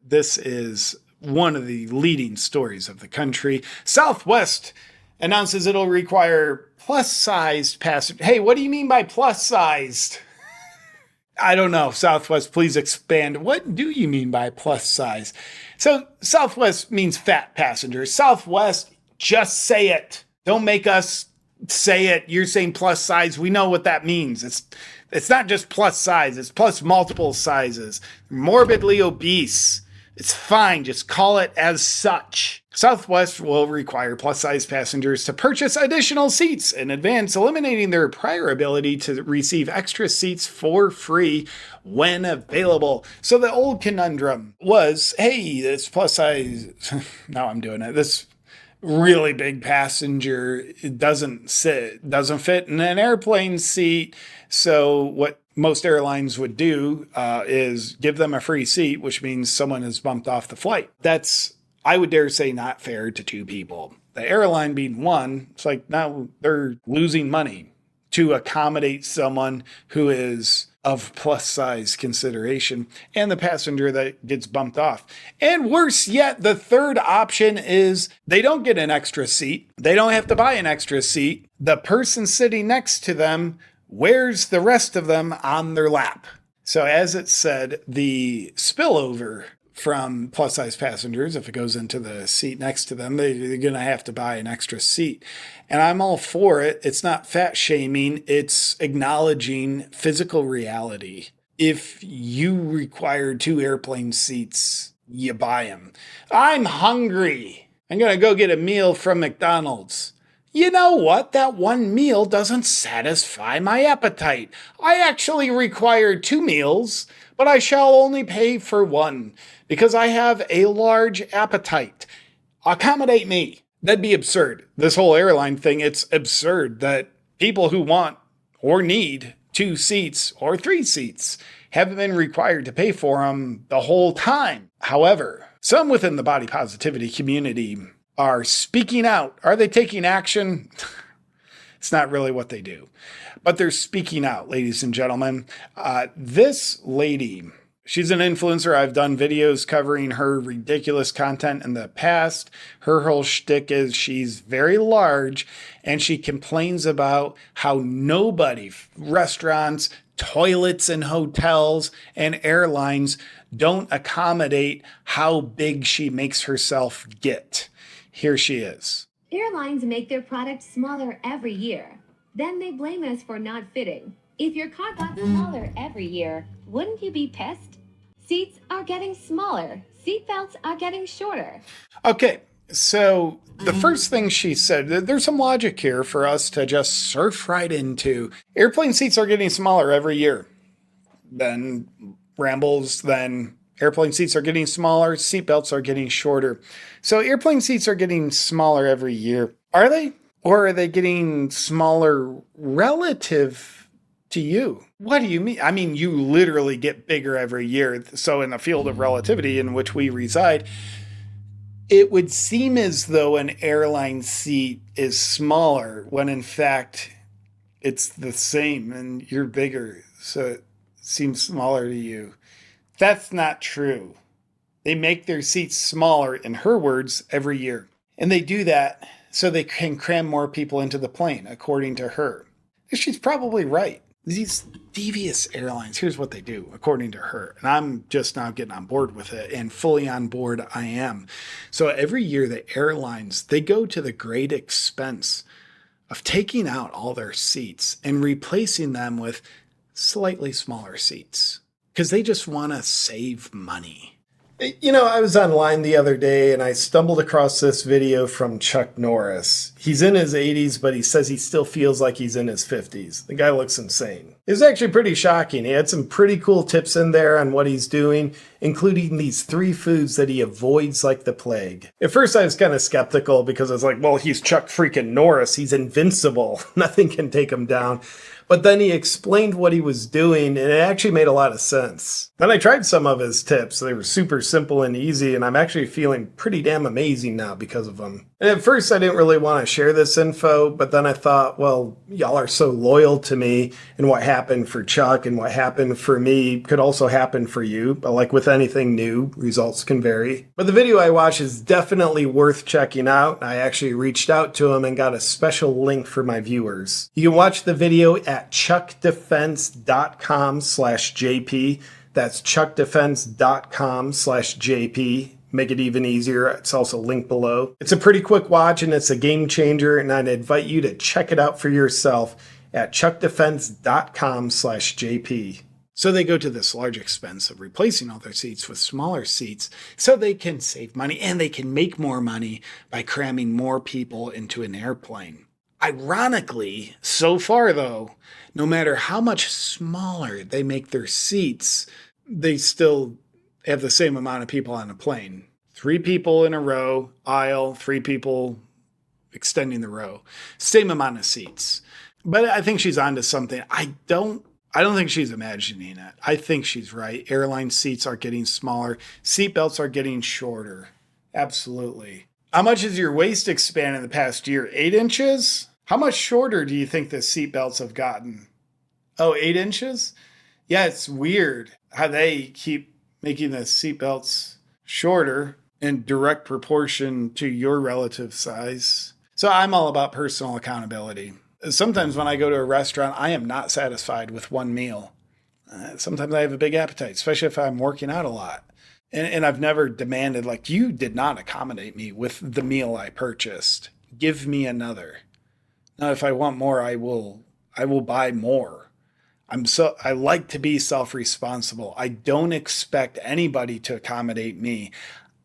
This is one of the leading stories of the country. Southwest announces it'll require plus-sized passengers. Hey, what do you mean by plus-sized? I don't know. Southwest, please expand. What do you mean by plus size? So Southwest means fat passengers. Southwest, just say it. Don't make us say it. You're saying plus size. We know what that means. It's not just plus size. It's plus multiple sizes. Morbidly obese. It's fine. Just call it as such. Southwest will require plus-size passengers to purchase additional seats in advance, eliminating their prior ability to receive extra seats for free when available. So the old conundrum was, hey, this plus-size, now I'm doing it, this really big passenger doesn't fit in an airplane seat. So what most airlines would do is give them a free seat, which means someone is bumped off the flight. That's, I would dare say, not fair to two people. The airline being one, it's like now they're losing money to accommodate someone who is of plus size consideration and the passenger that gets bumped off. And worse yet, the third option is they don't get an extra seat. They don't have to buy an extra seat. The person sitting next to them wears the rest of them on their lap. So as it said, the spillover from plus-size passengers, if it goes into the seat next to them, they're going to have to buy an extra seat. And I'm all for it. It's not fat shaming. It's acknowledging physical reality. If you require 2 airplane seats, you buy them. I'm hungry. I'm going to go get a meal from McDonald's. You know what? That one meal doesn't satisfy my appetite. I actually require 2 meals, but I shall only pay for 1 because I have a large appetite. Accommodate me. That'd be absurd. This whole airline thing, it's absurd that people who want or need 2 seats or 3 seats haven't been required to pay for them the whole time. However, some within the body positivity community are speaking out. Are they taking action? It's not really what they do, but they're speaking out, ladies and gentlemen. This lady, she's an influencer. I've done videos covering her ridiculous content in the past. Her whole shtick is she's very large and she complains about how nobody, restaurants, toilets in hotels, and airlines don't accommodate how big she makes herself get. Here she is. Airlines make their products smaller every year. Then they blame us for not fitting. If your car got smaller every year, wouldn't you be pissed? Seats are getting smaller. Seatbelts are getting shorter. Okay, so the first thing she said, there's some logic here for us to just surf right into. Airplane seats are getting smaller every year. Then rambles, then airplane seats are getting smaller, seatbelts are getting shorter. So airplane seats are getting smaller every year. Are they? Or are they getting smaller relative to you? What do you mean? I mean, you literally get bigger every year. So in the field of relativity in which we reside, it would seem as though an airline seat is smaller when in fact it's the same and you're bigger. So it seems smaller to you. That's not true. They make their seats smaller, in her words, every year. And they do that so they can cram more people into the plane, according to her. She's probably right. These devious airlines, here's what they do, according to her. And I'm just now getting on board with it, and fully on board I am. So every year the airlines, they go to the great expense of taking out all their seats and replacing them with slightly smaller seats. Because they just want to save money. You know, I was online the other day and I stumbled across this video from Chuck Norris. He's in his 80s, but he says he still feels like he's in his 50s. The guy looks insane. It was actually pretty shocking. He had some pretty cool tips in there on what he's doing, including these 3 foods that he avoids like the plague. At first I was kind of skeptical because I was like, well, he's Chuck freaking Norris. He's invincible. Nothing can take him down. But then he explained what he was doing, and it actually made a lot of sense. Then I tried some of his tips. They were super simple and easy, and I'm actually feeling pretty damn amazing now because of them. And at first, I didn't really want to share this info, but then I thought, well, y'all are so loyal to me and what happened for Chuck and what happened for me could also happen for you. But like with anything new, results can vary. But the video I watched is definitely worth checking out. I actually reached out to him and got a special link for my viewers. You can watch the video at chuckdefense.com/JP. That's chuckdefense.com/JP. Make it even easier. It's also linked below. It's a pretty quick watch and it's a game changer, and I'd invite you to check it out for yourself at chuckdefense.com/JP. So they go to this large expense of replacing all their seats with smaller seats so they can save money and they can make more money by cramming more people into an airplane. Ironically, so far though, no matter how much smaller they make their seats, they still have the same amount of people on a plane. 3 people in a row, aisle, 3 people extending the row. Same amount of seats. But I think she's onto something. I don't think she's imagining it. I think she's right. Airline seats are getting smaller. Seatbelts are getting shorter. Absolutely. How much has your waist expanded in the past year? 8 inches? How much shorter do you think the seatbelts have gotten? Oh, 8 inches? Yeah, it's weird how they keep making the seatbelts shorter in direct proportion to your relative size. So I'm all about personal accountability. Sometimes when I go to a restaurant, I am not satisfied with one meal. Sometimes I have a big appetite, especially if I'm working out a lot. And I've never demanded, like, you did not accommodate me with the meal I purchased. Give me another. Now, if I want more, I will buy more. I like to be self-responsible. I don't expect anybody to accommodate me.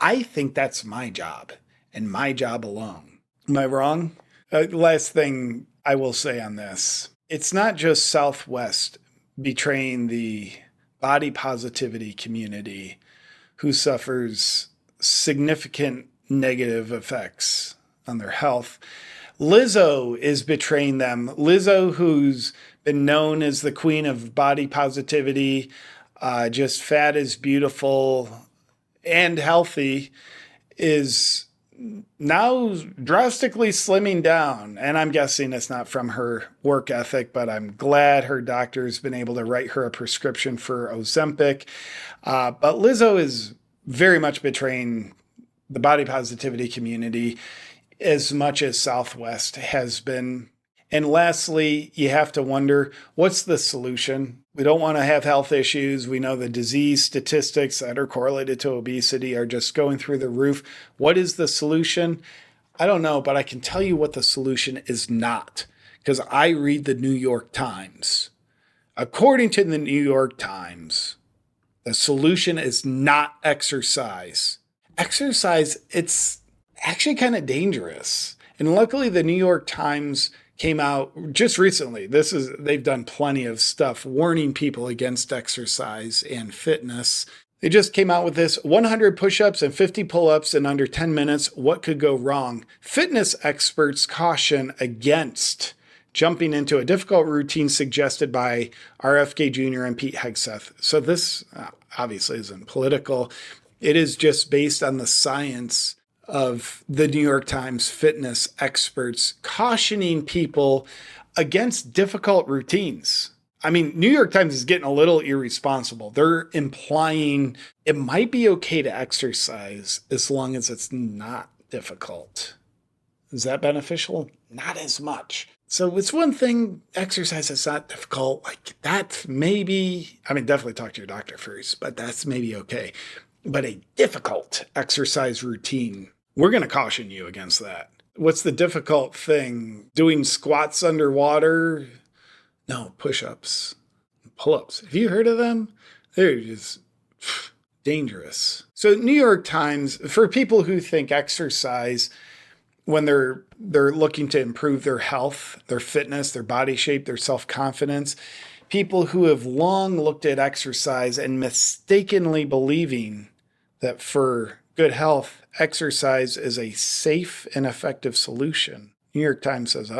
I think that's my job and my job alone. Am I wrong? Last thing I will say on this. It's not just Southwest betraying the body positivity community who suffers significant negative effects on their health. Lizzo is betraying them. Lizzo, who's been known as the queen of body positivity, just fat is beautiful and healthy, is now drastically slimming down. And I'm guessing it's not from her work ethic, but I'm glad her doctor's been able to write her a prescription for Ozempic. But Lizzo is very much betraying the body positivity community as much as Southwest has been. And lastly, you have to wonder, what's the solution? We don't want to have health issues. We know the disease statistics that are correlated to obesity are just going through the roof. What is the solution? I don't know, but I can tell you what the solution is not, because I read the New York Times. According to the New York Times, the solution is not exercise. Exercise, it's actually kind of dangerous. And luckily, the New York Times came out just recently. They've done plenty of stuff warning people against exercise and fitness. They just came out with this 100 push-ups and 50 pull-ups in under 10 minutes. What could go wrong? Fitness experts caution against jumping into a difficult routine suggested by RFK Jr. and Pete Hegseth. So this obviously isn't political. It is just based on the science of the New York Times fitness experts cautioning people against difficult routines. I mean, New York Times is getting a little irresponsible. They're implying it might be okay to exercise as long as it's not difficult. Is that beneficial? Not as much. So it's one thing, exercise is not difficult. Like that maybe, definitely talk to your doctor first, but that's maybe okay. But a difficult exercise routine, we're going to caution you against that. What's the difficult thing? Doing squats underwater? No, push-ups, pull-ups. Have you heard of them? They're just dangerous. So New York Times, for people who think exercise, when they're looking to improve their health, their fitness, their body shape, their self-confidence, people who have long looked at exercise and mistakenly believing that for good health, exercise is a safe and effective solution. New York Times says,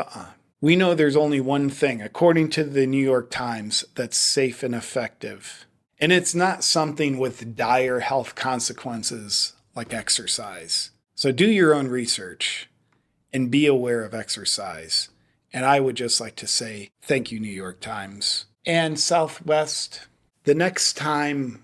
We know there's only one thing, according to the New York Times, that's safe and effective. And it's not something with dire health consequences like exercise. So do your own research and be aware of exercise. And I would just like to say, thank you, New York Times. And Southwest, the next time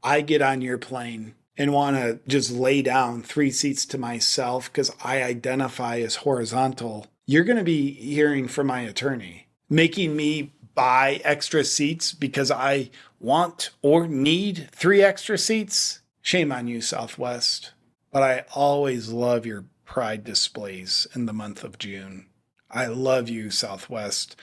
I get on your plane and want to just lay down 3 seats to myself because I identify as horizontal, you're going to be hearing from my attorney, making me buy extra seats because I want or need 3 extra seats. Shame on you, Southwest. But I always love your pride displays in the month of June. I love you, Southwest.